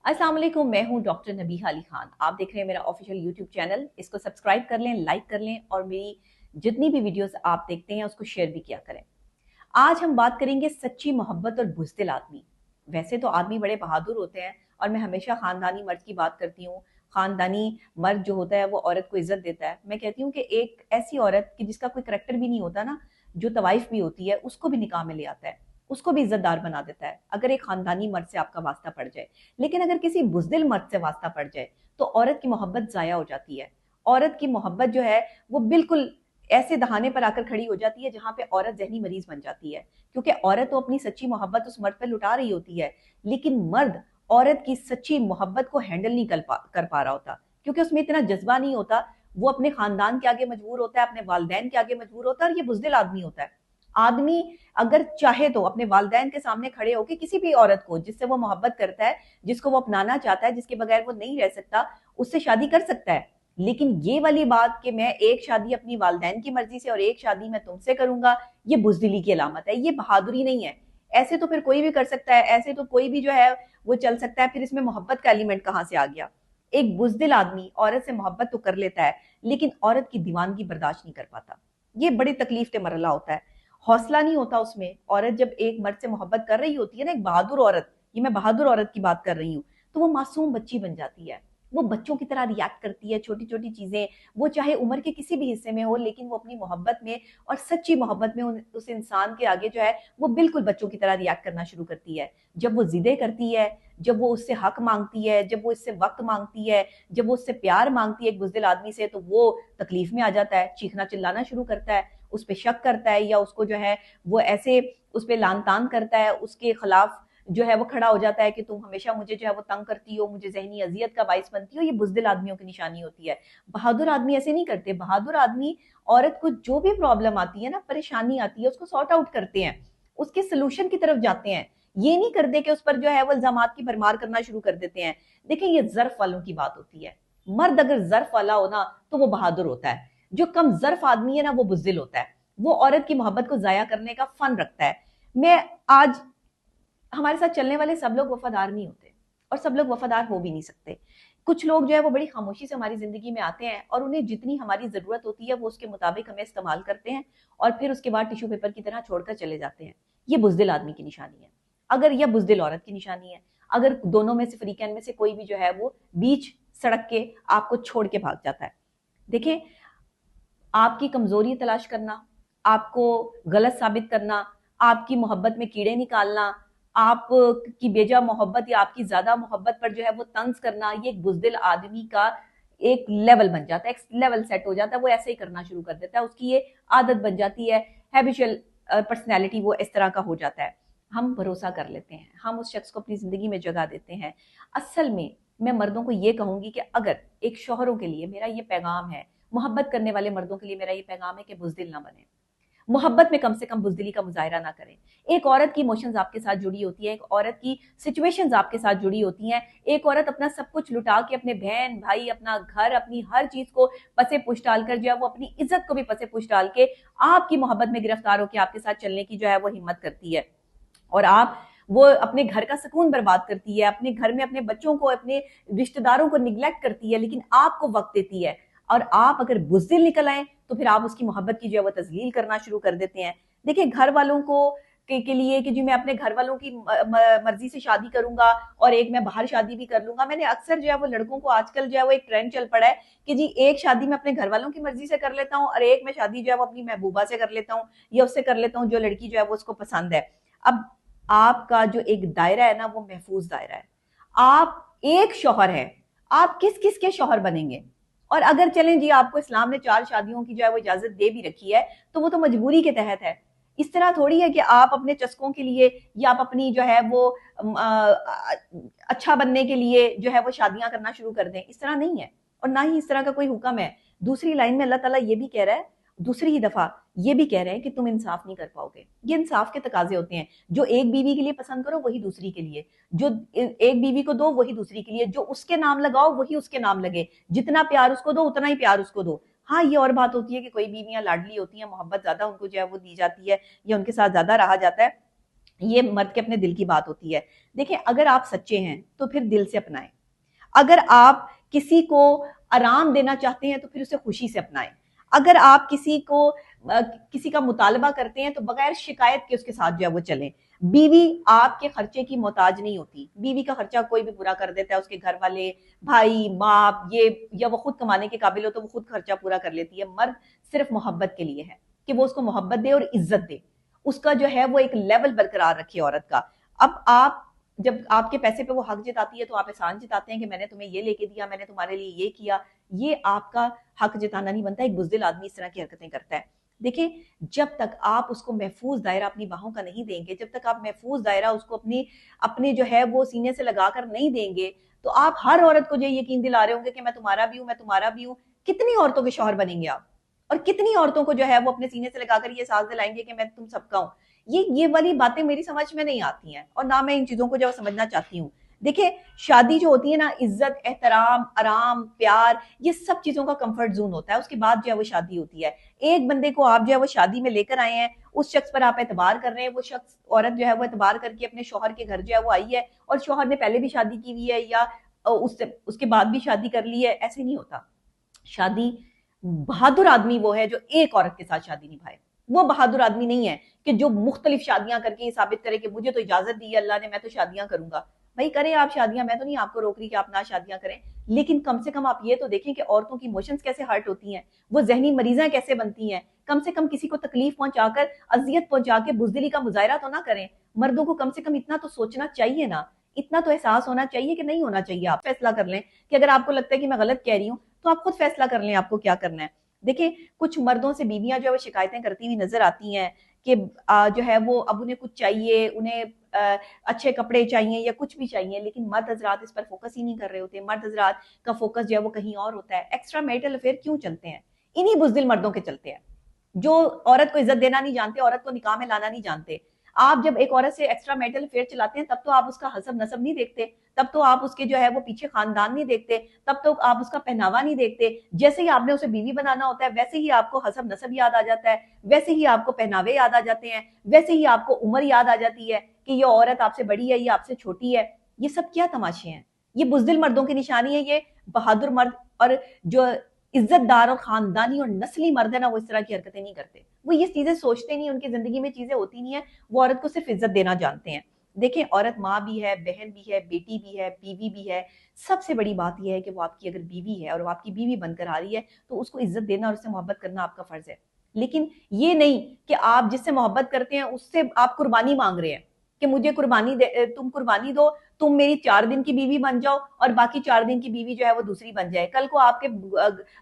अस्सलाम वालेकुम, मैं हूं डॉक्टर नबीहा अली खान। आप देख रहे हैं मेरा ऑफिशियल यूट्यूब चैनल। इसको सब्सक्राइब कर लें, लाइक कर लें और मेरी जितनी भी वीडियोस आप देखते हैं उसको शेयर भी किया करें। आज हम बात करेंगे सच्ची मोहब्बत और बुज़दिल आदमी। वैसे तो आदमी बड़े बहादुर होते हैं और मैं हमेशा खानदानी मर्द की बात करती हूँ। खानदानी मर्द जो होता है वो औरत को इज्जत देता है। मैं कहती हूँ कि एक ऐसी औरत कि जिसका कोई करैक्टर भी नहीं होता ना, जो तवाइफ भी होती है, उसको भी निकाह में ले आता है, उसको भी इज्जतदार बना देता है अगर एक खानदानी मर्द से आपका वास्ता पड़ जाए। लेकिन अगर किसी बुज़दिल मर्द से वास्ता पड़ जाए तो औरत की मोहब्बत ज़ाया हो जाती है। औरत की मोहब्बत जो है वो बिल्कुल ऐसे दहाने पर आकर खड़ी हो जाती है जहां पे औरत जहनी मरीज बन जाती है। क्योंकि औरत तो अपनी सच्ची मोहब्बत उस मर्द पर लुटा रही होती है, लेकिन मर्द औरत की सच्ची मोहब्बत को हैंडल नहीं कर पा रहा होता, क्योंकि उसमें इतना जज्बा नहीं होता। वो अपने खानदान के आगे मजबूर होता है, अपने वालदैन के आगे मजबूर होता है, और ये बुज़दिल आदमी होता है। आदमी अगर चाहे तो अपने वालदैन के सामने खड़े होकर किसी भी औरत को जिससे वो मोहब्बत करता है, जिसको वो अपनाना चाहता है, जिसके बगैर वो नहीं रह सकता, उससे शादी कर सकता है। लेकिन ये वाली बात कि मैं एक शादी अपनी वालदैन की मर्जी से और एक शादी मैं तुमसे करूंगा, ये बुज़दिली की अलामत है, ये बहादुरी नहीं है। ऐसे तो फिर कोई भी कर सकता है, ऐसे तो कोई भी जो है वो चल सकता है, फिर इसमें मोहब्बत का एलिमेंट कहां से आ गया। एक बुज़दिल आदमी औरत से मोहब्बत तो कर लेता है, लेकिन औरत की दीवानगी बर्दाश्त नहीं कर पाता। ये बड़ी तकलीफ के मरला होता है, हौसला नहीं होता उसमें। औरत जब एक मर्द से मोहब्बत कर रही होती है ना, एक बहादुर औरत, ये मैं बहादुर औरत की बात कर रही हूँ, तो वो मासूम बच्ची बन जाती है। वो बच्चों की तरह रिएक्ट करती है, छोटी छोटी चीजें, वो चाहे उम्र के किसी भी हिस्से में हो, लेकिन वो अपनी मोहब्बत में और सच्ची मोहब्बत में उस इंसान के आगे जो है वो बिल्कुल बच्चों की तरह रिएक्ट करना शुरू करती है। जब वो जिदे करती है, जब वो उससे हक मांगती है, जब वो इससे वक्त मांगती है, जब वो उससे प्यार मांगती है एक बुज़दिल आदमी से, तो वो तकलीफ में आ जाता है, चीखना चिल्लाना शुरू करता है, उस पर शक करता है, या उसको जो है वो ऐसे उस पर लान तान करता है, उसके खिलाफ जो है वो खड़ा हो जाता है कि तुम हमेशा मुझे जो है वो तंग करती हो, मुझे जहनी अजियत का बाइस बनती हो। ये बुज़दिल आदमियों की निशानी होती है। बहादुर आदमी ऐसे नहीं करते। बहादुर आदमी औरत को जो भी प्रॉब्लम आती है ना, परेशानी आती है, उसको सॉर्ट आउट करते हैं, उसके सोल्यूशन की तरफ जाते हैं। ये नहीं करते कि उस पर जो है वो इल्जामात की भरमार करना शुरू कर देते हैं। देखिए, ये ज़र्फ वालों की बात होती है। मर्द अगर ज़र्फ वाला हो ना तो वो बहादुर होता है। जो कम ज़र्फ आदमी है ना वो बुज़दिल होता है। वो औरत की मोहब्बत को ज़ाया करने का फन रखता है। मैं आज हमारे साथ चलने वाले सब लोग वफादार नहीं होते, और सब लोग वफादार हो भी नहीं सकते। कुछ लोग जो है वो बड़ी खामोशी से हमारी जिंदगी में आते हैं और उन्हें जितनी हमारी जरूरत होती है वो उसके मुताबिक हमें इस्तेमाल करते हैं, और फिर उसके बाद टिश्यू पेपर की तरह छोड़कर चले जाते हैं। ये बुज़दिल आदमी की निशानी है। अगर यह बुज़दिल औरत की निशानी है, अगर दोनों में से फरीकैन में से कोई भी जो है वो बीच सड़क के आपको छोड़ के भाग जाता है। देखिए, आपकी कमजोरी तलाश करना, आपको गलत साबित करना, आपकी मोहब्बत में कीड़े निकालना, आप की बेजा मोहब्बत या आपकी ज्यादा मोहब्बत पर जो है वो तंज करना, ये एक बुज़दिल आदमी का एक लेवल बन जाता है, एक लेवल सेट हो जाता है। वो ऐसे ही करना शुरू कर देता है, उसकी ये आदत बन जाती है, हैबिचुअल पर्सनैलिटी वो इस तरह का हो जाता है। हम भरोसा कर लेते हैं, हम उस शख्स को अपनी जिंदगी में जगह देते हैं। असल में मैं मर्दों को ये कहूंगी कि अगर एक शौहरों के लिए मेरा ये पैगाम है, मोहब्बत करने वाले मर्दों के लिए मेरा ये पैगाम है कि बुज़दिल ना बने। मोहब्बत में कम से कम बुज़दिली का मुजाहरा ना करें। एक औरत की इमोशंस आपके साथ जुड़ी होती है, एक औरत की सिचुएशंस आपके साथ जुड़ी होती हैं। एक औरत अपना सब कुछ लुटा के अपने बहन भाई, अपना घर, अपनी हर चीज को पसे पुश डालकर जो है वो अपनी इज्जत को भी पसे पुश डाल के आपकी मोहब्बत में गिरफ्तार होकर आपके साथ चलने की जो है वो हिम्मत करती है। और आप वो अपने घर का सुकून बर्बाद करती है, अपने घर में अपने बच्चों को, अपने रिश्तेदारों को निग्लेक्ट करती है, लेकिन आपको वक्त देती है। और आप अगर बुज़दिल निकल आए तो फिर आप उसकी मोहब्बत की जो है वो तज़लील करना शुरू कर देते हैं। देखिए, घर वालों को के लिए कि जी मैं अपने घर वालों की मर्जी से शादी करूंगा और एक मैं बाहर शादी भी कर लूंगा। मैंने अक्सर जो है वो लड़कों को, आजकल जो है वो एक ट्रेंड चल पड़ा है कि जी एक शादी मैं अपने घर वालों की मर्जी से कर लेता हूँ और एक मैं शादी जो है वो अपनी महबूबा से कर लेता हूँ, या उससे कर लेता हूँ जो लड़की जो है वो उसको पसंद है। अब आपका जो एक दायरा है ना वो महफूज दायरा है। आप एक शौहर है, आप किस किस के शौहर बनेंगे। और अगर चलें जी आपको इस्लाम ने 4 शादियों की जो है वो इजाजत दे भी रखी है, तो वो तो मजबूरी के तहत है। इस तरह थोड़ी है कि आप अपने चस्कों के लिए या आप अपनी जो है वो अच्छा बनने के लिए जो है वो शादियां करना शुरू कर दें। इस तरह नहीं है, और ना ही इस तरह का कोई हुक्म है। दूसरी लाइन में अल्लाह ताला ये भी कह रहा है, दूसरी ही दफा ये भी कह रहे हैं कि तुम इंसाफ नहीं कर पाओगे। ये इंसाफ के तकाजे होते हैं। जो एक बीवी के लिए पसंद करो वही दूसरी के लिए, जो एक बीवी को दो वही दूसरी के लिए, जो उसके नाम लगाओ वही उसके नाम लगे, जितना प्यार उसको दो उतना ही प्यार उसको दो। हाँ, ये और बात होती है कि कोई बीवियां लाडली होती हैं, मोहब्बत ज्यादा उनको जो है वो दी जाती है या उनके साथ ज्यादा रहा जाता है, یہ مرد کے اپنے دل کی بات ہوتی ہے. دیکھیں اگر آپ سچے ہیں تو پھر دل سے اپنائیں. اگر آپ کسی کو آرام دینا چاہتے ہیں تو پھر اسے خوشی سے اپنائیں. اگر آپ کسی کا مطالبہ کرتے ہیں تو بغیر شکایت کے اس کے ساتھ جو ہے وہ چلیں. بیوی آپ کے خرچے کی محتاج نہیں ہوتی. بیوی کا خرچہ کوئی بھی پورا کر دیتا ہے, اس کے گھر والے, بھائی, ماں, یہ یا وہ خود کمانے کے قابل ہو تو وہ خود خرچہ پورا کر لیتی ہے. مرد صرف محبت کے لیے ہے کہ وہ اس کو محبت دے اور عزت دے, اس کا جو ہے وہ ایک لیول برقرار رکھے عورت کا. اب آپ جب آپ کے پیسے پہ وہ حق جتاتی ہے تو آپ احسان جتاتے ہیں کہ میں نے تمہیں یہ لے کے دیا, میں نے تمہارے لیے یہ کیا. یہ آپ کا حق جتانا نہیں بنتا. ایک بزدل آدمی اس طرح کی حرکتیں کرتا ہے. دیکھیں جب تک آپ اس کو محفوظ دائرہ اپنی باہوں کا نہیں دیں گے, جب تک آپ محفوظ دائرہ اس کو اپنے جو ہے وہ سینے سے لگا کر نہیں دیں گے, تو آپ ہر عورت کو یہ یقین دلا رہے ہوں گے کہ میں تمہارا بھی ہوں, میں تمہارا بھی ہوں. کتنی عورتوں کے شوہر بنیں گے آپ, اور کتنی عورتوں کو جو ہے وہ اپنے سینے سے لگا کر یہ احساس دلائیں گے کہ میں تم سب کا ہوں. یہ والی باتیں میری سمجھ میں نہیں آتی ہیں, اور نہ میں ان چیزوں کو جو سمجھنا چاہتی ہوں. دیکھیں شادی جو ہوتی ہے نا, عزت, احترام, آرام, پیار, یہ سب چیزوں کا کمفرٹ زون ہوتا ہے. اس کے بعد جو ہے وہ شادی ہوتی ہے. ایک بندے کو آپ جو ہے وہ شادی میں لے کر آئے ہیں, اس شخص پر آپ اعتبار کر رہے ہیں, وہ شخص, عورت جو ہے وہ اعتبار کر کے اپنے شوہر کے گھر جو ہے وہ آئی ہے, اور شوہر نے پہلے بھی شادی کی ہوئی ہے یا اس کے بعد بھی شادی کر لی ہے. ایسے نہیں ہوتا. شادی, بہادر آدمی وہ ہے جو ایک عورت کے ساتھ شادی نبھائے. وہ بہادر آدمی نہیں ہے کہ جو مختلف شادیاں کر کے یہ ثابت کرے کہ مجھے تو اجازت دی ہے اللہ نے, میں تو شادیاں کروں گا. بھائی کریں آپ شادیاں, میں تو نہیں آپ کو روک رہی کہ آپ نہ شادیاں کریں, لیکن کم سے کم آپ یہ تو دیکھیں کہ عورتوں کی ایموشنز کیسے ہرٹ ہوتی ہیں, وہ ذہنی مریضاں کیسے بنتی ہیں. کم سے کم کسی کو تکلیف پہنچا کر, اذیت پہنچا کے بزدلی کا مظاہرہ تو نہ کریں. مردوں کو کم سے کم اتنا تو سوچنا چاہیے نا, اتنا تو احساس ہونا چاہیے کہ نہیں ہونا چاہیے. آپ فیصلہ کر لیں کہ اگر آپ کو لگتا ہے کہ میں غلط کہہ رہی ہوں تو آپ خود فیصلہ کر لیں آپ کو کیا کرنا ہے. دیکھیں کچھ مردوں سے بیویاں جو ہے وہ شکایتیں کرتی ہوئی نظر آتی ہیں کہ جو ہے وہ اب انہیں کچھ چاہیے, انہیں اچھے کپڑے چاہیے یا کچھ بھی چاہیے, لیکن مرد حضرات اس پر فوکس ہی نہیں کر رہے ہوتے. مرد حضرات کا فوکس جو ہے وہ کہیں اور ہوتا ہے. ایکسٹرا میرٹل افیئر کیوں چلتے ہیں؟ انہی بزدل مردوں کے چلتے ہیں جو عورت کو عزت دینا نہیں جانتے, عورت کو نکاح میں لانا نہیں جانتے. آپ جب ایک عورت سے ایکسٹرا میرٹل افیئر چلاتے ہیں تب تو آپ اس کا حسب نسب نہیں دیکھتے, تب تو آپ اس کے جو ہے وہ پیچھے خاندان نہیں دیکھتے, تب تو آپ اس کا پہناوا نہیں دیکھتے. جیسے ہی آپ نے اسے بیوی بنانا ہوتا ہے ویسے ہی آپ کو حسب نسب یاد آ جاتا ہے, ویسے ہی آپ کو پہناوے یاد آ جاتے ہیں, ویسے ہی آپ کو عمر یاد آ جاتی ہے کہ یہ عورت آپ سے بڑی ہے, یہ آپ سے چھوٹی ہے. یہ سب کیا تماشے ہیں؟ یہ بزدل مردوں کی نشانی ہے. یہ بہادر مرد اور جو عزت دار اور خاندانی اور نسلی مرد ہے نا, وہ اس طرح کی حرکتیں نہیں کرتے. وہ یہ چیزیں سوچتے نہیں, ان کی زندگی میں چیزیں ہوتی نہیں ہیں, وہ عورت کو صرف عزت دینا جانتے ہیں. دیکھیں عورت ماں بھی ہے, بہن بھی ہے, بیٹی بھی ہے, بیوی بھی ہے. سب سے بڑی بات یہ ہے کہ وہ آپ کی اگر بیوی ہے اور وہ آپ کی بیوی بن کر آ رہی ہے تو اس کو عزت دینا اور اس سے محبت کرنا آپ کا فرض ہے. لیکن یہ نہیں کہ آپ جس سے محبت کرتے ہیں اس سے آپ قربانی مانگ رہے ہیں کہ مجھے قربانی دے, تم قربانی دو, تم میری 4 دن کی بیوی بن جاؤ اور باقی 4 دن کی بیوی جو ہے وہ دوسری بن جائے. کل کو آپ کے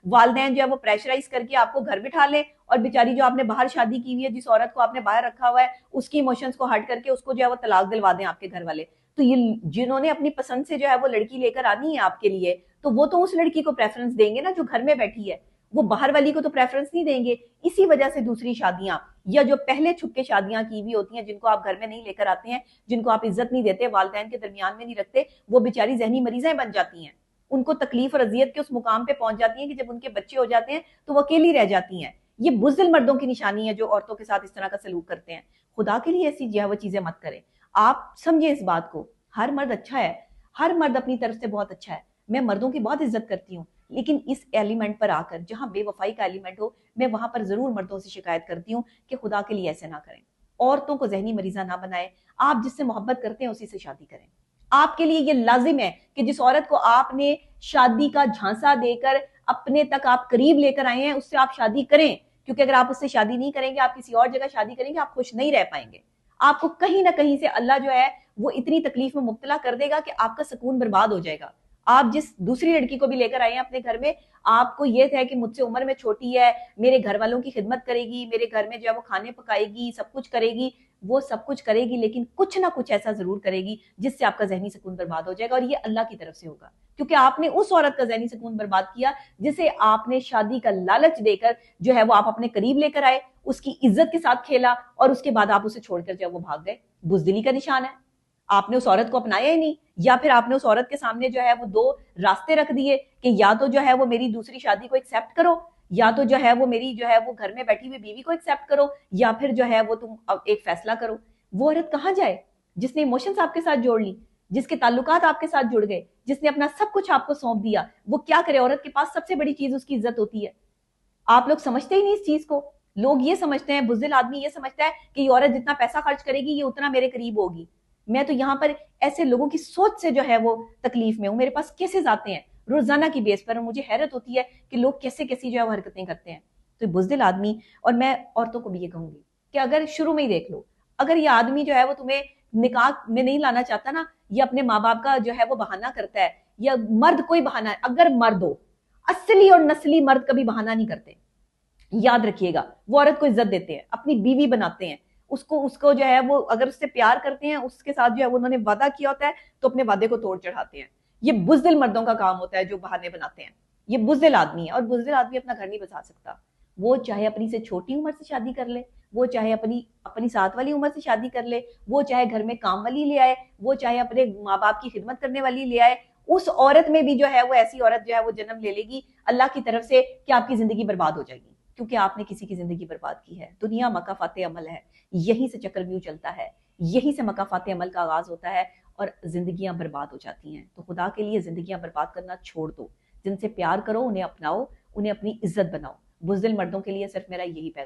والدین جو ہے وہ پریشرائز کر کے آپ کو گھر بٹھا لیں, اور بیچاری جو آپ نے باہر شادی کی ہوئی ہے, جس عورت کو آپ نے باہر رکھا ہوا ہے, اس کی ایموشنز کو ہرٹ کر کے اس کو جو ہے وہ طلاق دلوا دیں آپ کے گھر والے. تو یہ جنہوں نے اپنی پسند سے جو ہے وہ لڑکی لے کر آنی ہے آپ کے لیے, تو وہ تو اس لڑکی کو پریفرنس دیں گے نا جو گھر میں بیٹھی ہے, وہ باہر والی کو تو پریفرنس نہیں دیں گے. اسی وجہ سے دوسری شادیاں یا جو پہلے چھپ کے شادیاں کی ہوئی ہوتی ہیں, جن کو آپ گھر میں نہیں لے کر آتے ہیں, جن کو آپ عزت نہیں دیتے, والدین کے درمیان میں نہیں رکھتے, وہ بیچاری ذہنی مریضیں بن جاتی ہیں. ان کو تکلیف اور اذیت کے اس مقام پہ پہنچ جاتی ہیں کہ جب ان کے بچے ہو جاتے ہیں تو وہ اکیلی رہ جاتی ہیں. یہ بزدل مردوں کی نشانی ہے جو عورتوں کے ساتھ اس طرح کا سلوک کرتے ہیں. خدا کے لیے ایسی جو ہے وہ چیزیں مت کریں. آپ سمجھیں اس بات کو, ہر مرد اچھا ہے, ہر مرد اپنی طرف سے بہت اچھا ہے. میں مردوں کی بہت عزت کرتی ہوں, لیکن اس ایلیمنٹ پر آ کر جہاں بے وفائی کا ایلیمنٹ ہو, میں وہاں پر ضرور مردوں سے شکایت کرتی ہوں کہ خدا کے لیے ایسے نہ کریں. عورتوں کو ذہنی مریضہ نہ بنائیں. آپ جس سے محبت کرتے ہیں اسی سے شادی کریں. آپ کے لیے یہ لازم ہے کہ جس عورت کو آپ نے شادی کا جھانسا دے کر اپنے تک آپ قریب لے کر آئے ہیں, اس سے آپ شادی کریں. کیونکہ اگر آپ اس سے شادی نہیں کریں گے, آپ کسی اور جگہ شادی کریں گے, آپ خوش نہیں رہ پائیں گے. آپ کو کہیں نہ کہیں سے اللہ جو ہے وہ اتنی تکلیف میں مبتلا کر دے گا کہ آپ کا سکون برباد ہو جائے گا. آپ جس دوسری لڑکی کو بھی لے کر آئے ہیں اپنے گھر میں, آپ کو یہ ہے کہ مجھ سے عمر میں چھوٹی ہے, میرے گھر والوں کی خدمت کرے گی, میرے گھر میں جو ہے وہ کھانے پکائے گی, سب کچھ کرے گی. وہ سب کچھ کرے گی, لیکن کچھ نہ کچھ ایسا ضرور کرے گی جس سے آپ کا ذہنی سکون برباد ہو جائے گا, اور یہ اللہ کی طرف سے ہوگا. کیونکہ آپ نے اس عورت کا ذہنی سکون برباد کیا جسے آپ نے شادی کا لالچ دے کر جو ہے وہ آپ اپنے قریب لے کر آئے, اس کی عزت کے ساتھ کھیلا, اور اس کے بعد آپ اسے چھوڑ کر جو ہے وہ بھاگ گئے. بزدلی کا نشان ہے. آپ نے اس عورت کو اپنایا ہی نہیں, یا پھر آپ نے اس عورت کے سامنے جو ہے وہ 2 راستے رکھ دیے کہ یا تو جو ہے وہ میری دوسری شادی کو ایکسیپٹ کرو, یا تو جو ہے وہ میری جو ہے وہ گھر میں بیٹھی ہوئی بیوی کو ایکسیپٹ کرو, یا پھر جو ہے وہ تم ایک فیصلہ کرو. वो औरत कहाँ जाए जिसने इमोशंस आपके साथ जोड़ ली, जिसके ताल्लुकात आपके साथ जुड़ गए, जिसने अपना सब कुछ आपको सौंप दिया। वो क्या करे? औरत के पास सबसे बड़ी चीज उसकी इज्जत होती है। आप लोग समझते ही नहीं इस चीज को। लोग ये समझते हैं, बुज़दिल आदमी ये समझता है कि ये औरत जितना पैसा खर्च करेगी ये उतना मेरे करीब होगी। मैं तो यहाँ पर ऐसे लोगों की सोच से जो है वो तकलीफ में हूँ। मेरे पास केसेस आते हैं रोजाना की बेस पर, मुझे हैरत होती है कि लोग कैसे कैसी जो है वो हरकतें करते हैं। तो बुज़दिल आदमी, और मैं औरतों को भी ये कहूंगी कि अगर शुरू में ही देख लो, अगर ये आदमी जो है वो तुम्हें निकाह में नहीं लाना चाहता ना, ये अपने माँ बाप का जो है वो बहाना करता है, या मर्द कोई बहाना, अगर मर्द हो, असली और नस्ली मर्द कभी बहाना नहीं करते। याद रखिएगा, वो औरत को इज्जत देते हैं, अपनी बीवी बनाते हैं, उसको उसको जो है वो अगर उससे प्यार करते हैं, उसके साथ जो है वो उन्होंने वादा किया होता है तो अपने वादे को तोड़ चढ़ाते हैं। ये बुज़दिल मर्दों का काम होता है जो बहाने बनाते हैं। ये बुज़दिल आदमी है, और बुज़दिल आदमी अपना घर नहीं बसा सकता। वो चाहे अपनी से छोटी उम्र से शादी कर ले, वो चाहे अपनी अपनी साथ वाली उम्र से शादी कर ले, वो चाहे घर में काम वाली ले आए, वो चाहे अपने माँ बाप की खिदमत करने वाली ले आए, उस औरत में भी जो है वो ऐसी औरत जो है वो जन्म ले लेगी अल्लाह की तरफ से कि आपकी जिंदगी बर्बाद हो जाएगी, क्योंकि आपने किसी की जिंदगी बर्बाद की है। दुनिया मकाफाते अमल है, यहीं से चक्रव्यूह चलता है, यहीं से मकाफाते अमल का आगाज होता है और जिंदगियां बर्बाद हो जाती हैं। तो खुदा के लिए जिंदगियां बर्बाद करना छोड़ दो, जिनसे प्यार करो, उन्हें अपनाओ, उन्हें अपनी इज्जत बनाओ। बुज़दिल मर्दों के लिए सिर्फ मेरा यही पैगाम